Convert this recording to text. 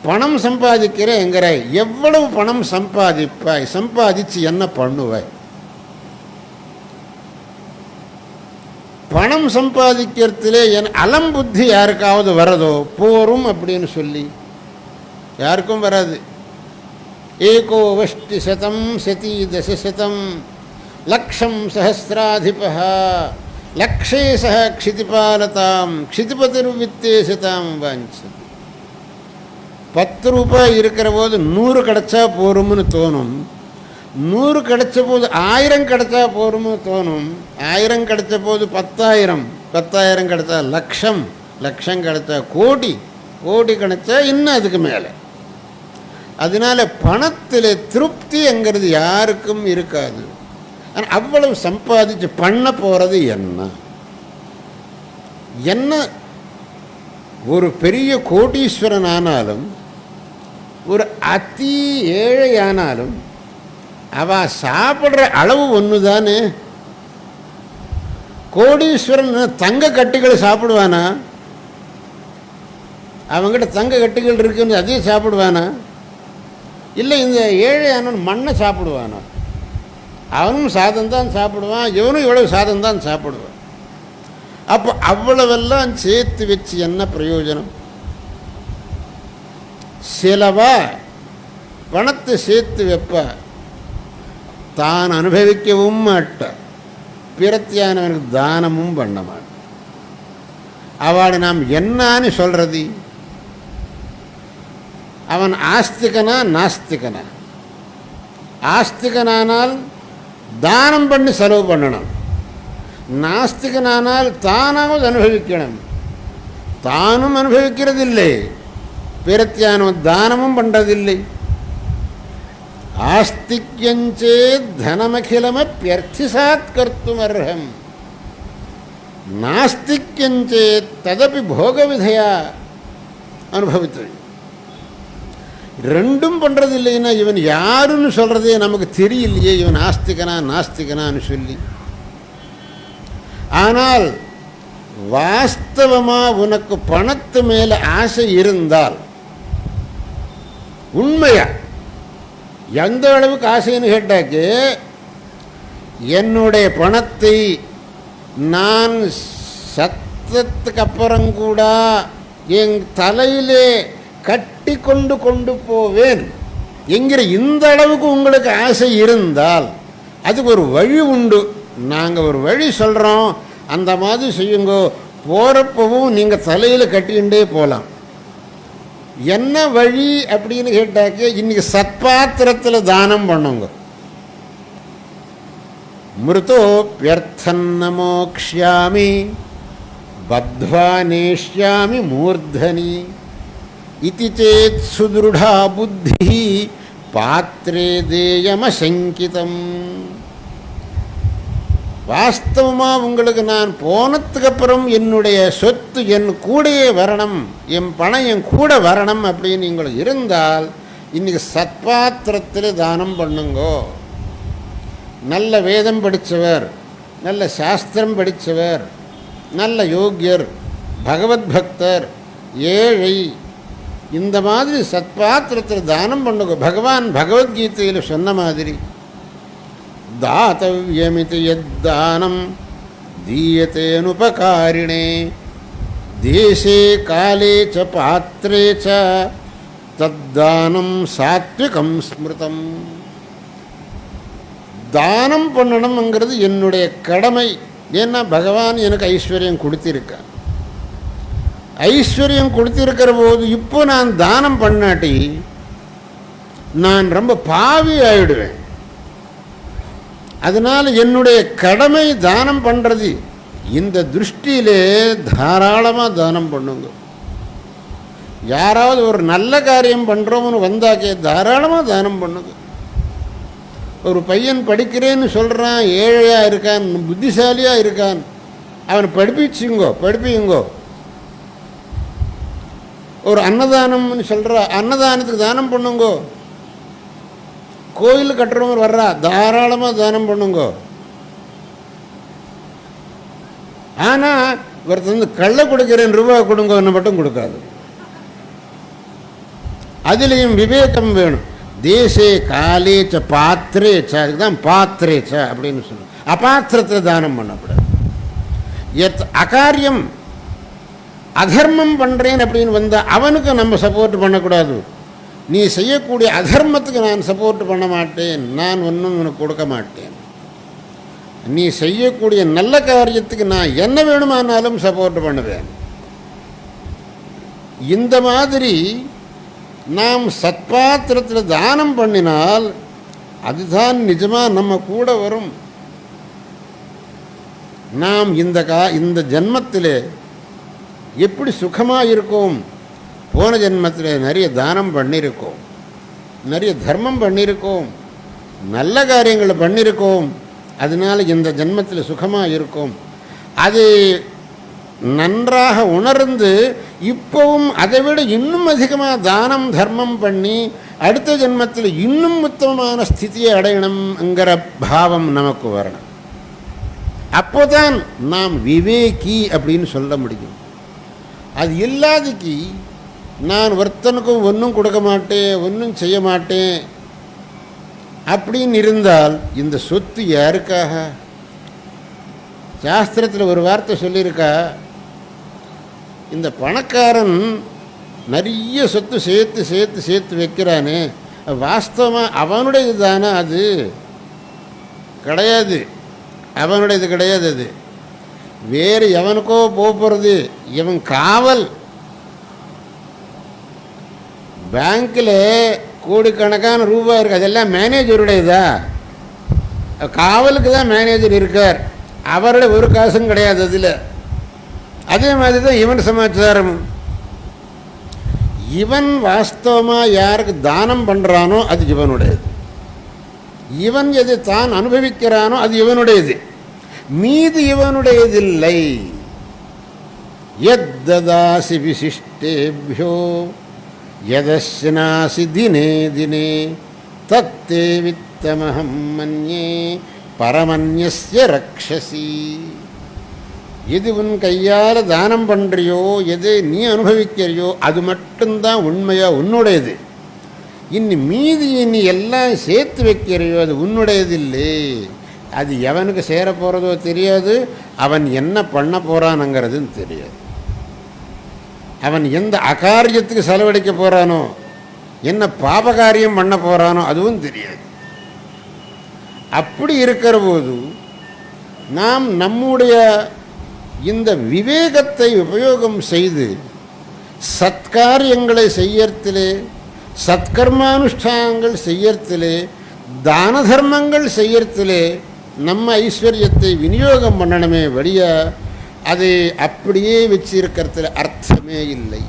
பணம் சம்பாதிக்கிறேங்கிற, எவ்வளவு பணம் சம்பாதிப்பாய், சம்பாதிச்சு என்ன பண்ணுவாய்? பணம் சம்பாதிக்கிறதுலே என் அலம்புத்தி யாருக்காவது வரதோ? போரும் அப்படின்னு சொல்லி யாருக்கும் வராது. ஏகோ வஷ்டி சதம் சதி தசசதம் லக்ஷம் சஹசிராதிபா லக்ஷே சஹ க்ஷிதிபாலதாம் க்ஷிதிபதிர்வித்தே சதாம் வாஞ்சது. 10 ரூபாய் இருக்கிற போது 100 கிடைச்சா போரும்னு தோணும். 100 கிடைச்ச போது 1000 கிடைச்சா போரும்னு தோணும். 1000 கிடைச்ச போது 10,000, 10,000 கிடைச்சா லட்சம், லட்சம் கிடைச்சா கோடி, கோடி கிடைச்சா இன்னும் அதுக்கு மேலே. அதனால பணத்தில் திருப்திங்கிறது யாருக்கும் இருக்காது. ஆனால் அவ்வளவு சம்பாதிச்சு பண்ண போகிறது என்ன? என்ன ஒரு பெரிய கோடீஸ்வரன் ஆனாலும் ஒரு அதி ஏழையானாலும் அவ சாப்பிட்ற அளவு ஒன்று தானே. கோடீஸ்வரன் தங்க கட்டிகளை சாப்பிடுவானா? அவங்ககிட்ட தங்க கட்டிகள் இருக்குன்னு அதையும் சாப்பிடுவானா? இல்லை இந்த ஏழையானவன் மண்ணை சாப்பிடுவானா? அவனும் சாதம்தான் சாப்பிடுவான், இவனும் இவ்வளவு சாதம்தான் சாப்பிடுவான். அப்போ அவ்வளவெல்லாம் சேர்த்து வச்சு என்ன பிரயோஜனம்? சிலவா பணத்தை சேர்த்து வைப்பா, தான் அனுபவிக்கவும் மாட்டான், பிரத்தியானவனுக்கு தானமும் பண்ண மாட்டான். அவளை நாம் என்னான்னு சொல்றது? அவன் ஆஸ்திகனா நாஸ்திகனா? ஆஸ்திகனானால் தானம் பண்ணி செலவு பண்ணணும், நாஸ்திகனானால் தானாவது அனுபவிக்கணும். தானும் அனுபவிக்கிறதில்லை, பிரத்தியானவன் தானமும் பண்ணுறதில்லை. ஆஸ்திக்யஞ்சே தனமகிலமப்யர்த்திசாத் கர்த்தும் அர்ஹம், நாஸ்திக்யஞ்சே ததபி போகவிதையா அனுபவித்து. ரெண்டும் பண்ணுறது இல்லைன்னா இவன் யாருன்னு சொல்கிறதே நமக்கு தெரியலையே, இவன் ஆஸ்திகனா நாஸ்திகனான்னு சொல்லி. ஆனால் வாஸ்தவமாக உனக்கு பணத்து மேலே ஆசை இருந்தால், உண்மையா எந்த அளவுக்கு ஆசைன்னு கேட்டாக்கு, என்னுடைய பணத்தை நான் சத்தத்துக்கு அப்புறம் கூட என் தலையிலே கட்டி கொண்டு கொண்டு போவேன் என்கிற இந்த அளவுக்கு உங்களுக்கு ஆசை இருந்தால் அதுக்கு ஒரு வழி உண்டு. நாங்கள் ஒரு வழி சொல்கிறோம், அந்த மாதிரி செய்யுங்கோ. போகிறப்பவும் நீங்கள் தலையில் கட்டிக்கிண்டே போகலாம். என்ன வழி அப்படின்னு கேட்டாக்க, இன்னைக்கு சத்பாத்திரத்தில் தானம் பண்ணுங்க. மிருதோப்யர்த்தன்ன மோக்ஷ்யாமி பத்வா நேஷ்யாமி மூர்தனி இதி சேத் சுத்ருடா புத்தி பாத்ரே தேயமசங்கிதம். வாஸ்தவமாக உங்களுக்கு நான் போனதுக்கப்புறம் என்னுடைய சொத்து என் கூடையே வரணும், என் பணம் என் கூட வரணும் அப்படின்னு உங்களுக்கு இருந்தால் இன்றைக்கி சத்பாத்திரத்தில் தானம் பண்ணுங்கோ. நல்ல வேதம் படித்தவர், நல்ல சாஸ்திரம் படித்தவர், நல்ல யோக்கியர், பகவத் பக்தர், ஏழை, இந்த மாதிரி சத்பாத்திரத்தில் தானம் பண்ணுங்க. பகவான் பகவத்கீதையில் சொன்ன மாதிரி தாத்தவ்யமிதி யத்தானம் தீயத்தேனுபகாரிணே தேசே காலே ச பாத்ரே ச தத்தானம் சாத்விகம் ஸ்மிருதம். தானம் பண்ணணுங்கிறது என்னுடைய கடமை. ஏன்னா பகவான் எனக்கு ஐஸ்வர்யம் கொடுத்திருக்கான். ஐஸ்வர்யம் கொடுத்திருக்கிற போது இப்போ நான் தானம் பண்ணாட்டி நான் ரொம்ப பாவி ஆயிடுவேன். அதனால் என்னுடைய கடமை தானம் பண்ணுறது. இந்த திருஷ்டியிலே தாராளமாக தானம் பண்ணுங்க. யாராவது ஒரு நல்ல காரியம் பண்ணுறோம்னு வந்தாக்கே தாராளமாக தானம் பண்ணுங்க. ஒரு பையன் படிக்கிறேன்னு சொல்கிறான், ஏழையாக இருக்கான், புத்திசாலியாக இருக்கான், அவனை படிப்பிங்கோ. ஒரு அன்னதானம்னு சொல்கிற, அன்னதானத்துக்கு தானம் பண்ணுங்கோ. கோயில் கட்டுறவங்க வர்றா, தாராளமாக தானம் பண்ணுங்கோ. ஆனால் ஒருத்தர் வந்து கள்ள கொடுக்கிறேன் ரூபா கொடுங்கன்னு மட்டும் கொடுக்காது. அதுலேயும் விவேகம் வேணும். தேசே காலே ச பாத்திரே ச, அதுக்கு தான் பாத்திரே ச அப்படின்னு சொல்லணும். அபாத்திரத்தில் தானம் பண்ணக்கூடாது. அகாரியம் அதர்மம் பண்ணுறேன் அப்படின்னு வந்தால் அவனுக்கு நம்ம சப்போர்ட் பண்ணக்கூடாது. நீ செய்யக்கூடிய அதர்மத்துக்கு நான் சப்போர்ட் பண்ண மாட்டேன், நான் ஒன்றும் உனக்கு கொடுக்க மாட்டேன். நீ செய்யக்கூடிய நல்ல காரியத்துக்கு நான் என்ன வேணுமானாலும் சப்போர்ட் பண்ணுவேன். இந்த மாதிரி நாம் சத்பாத்திரத்தில் தானம் பண்ணினால் அதுதான் நிஜமாக நம்ம கூட வரும். நாம் இந்த ஜென்மத்தில் எப்படி சுகமாக இருக்கோம்? போன ஜென்மத்தில் நிறைய தானம் பண்ணியிருக்கோம், நிறைய தர்மம் பண்ணியிருக்கோம், நல்ல காரியங்களை பண்ணியிருக்கோம். அதனால் இந்த ஜென்மத்தில் சுகமாக இருக்கும். அது நன்றாக உணர்ந்து இப்போவும் அதை விட இன்னும் அதிகமாக தானம் தர்மம் பண்ணி அடுத்த ஜென்மத்தில் இன்னும் உத்தமமான ஸ்திதியை அடையணுங்கிற பாவம் நமக்கு வரணும். அப்போதான் நாம் விவேகி அப்படின்னு சொல்ல முடியும். அது இல்லாதக்கு நான் ஒருத்தனுக்கும் ஒன்றும் கொடுக்க மாட்டேன், ஒன்றும் செய்ய மாட்டேன் அப்படின்னு இருந்தால் இந்த சொத்து யாருக்காக? சாஸ்திரத்தில் ஒரு வார்த்தை சொல்லியிருக்கா, இந்த பணக்காரன் நிறைய சொத்து சேர்த்து சேர்த்து சேர்த்து வைக்கிறானே, வாஸ்தவமாக அவனுடையது தானே? அது கிடையாது, அவனுடையது கிடையாது. அது வேறு எவனுக்கோ போகிறது. இவன் காவல். பேங்க்கில் கோடிக்கணக்கான ரூபாய் இருக்குது, அதெல்லாம் மேனேஜருடையதா? காவலுக்கு தான் மேனேஜர் இருக்கார், அவருடைய ஒரு காசும் கிடையாது அதில். அதே மாதிரி தான் இவன் சமாச்சாரம். இவன் வாஸ்தவமாக யாருக்கு தானம் பண்ணுறானோ அது இவனுடையது, இவன் எது தான் அனுபவிக்கிறானோ அது இவனுடையது, மீது இவனுடையதில்லை. யத்ததாசி விசிஷ்டேபியோ யதஸ்னாசி தினே தினே தத்தே வித்தமஹம் மன்யே பரமன்யஸ்ய ரக்ஷசி. எது உன் கையால் தானம் பண்ணுறியோ, எது நீ அனுபவிக்கிறியோ அது மட்டும்தான் உண்மையாக உன்னுடையது. மீதி நீ எல்லாம் சேர்த்து வைக்கிறையோ அது உன்னுடையதில்லை. அது எவனுக்கு சேர போகிறதோ தெரியாது, அவன் என்ன பண்ண போகிறானுங்கிறதுன்னு தெரியாது, அவன் எந்த அகாரியத்துக்கு செலவழிக்க போகிறானோ, என்ன பாபகாரியம் பண்ண போகிறானோ அதுவும் தெரியாது. அப்படி இருக்கிற போது நாம் நம்முடைய இந்த விவேகத்தை உபயோகம் செய்து சத்காரியங்களை செய்யறதிலே, சத்கர்மானுஷ்டானங்கள் செய்யறதிலே, தான தர்மங்கள் செய்யறதிலே நம்ம ஐஸ்வர்யத்தை விநியோகம் பண்ணணுமே வழியா அதை அப்படியே வச்சிருக்கிறதுல அர்த்தமே இல்லை.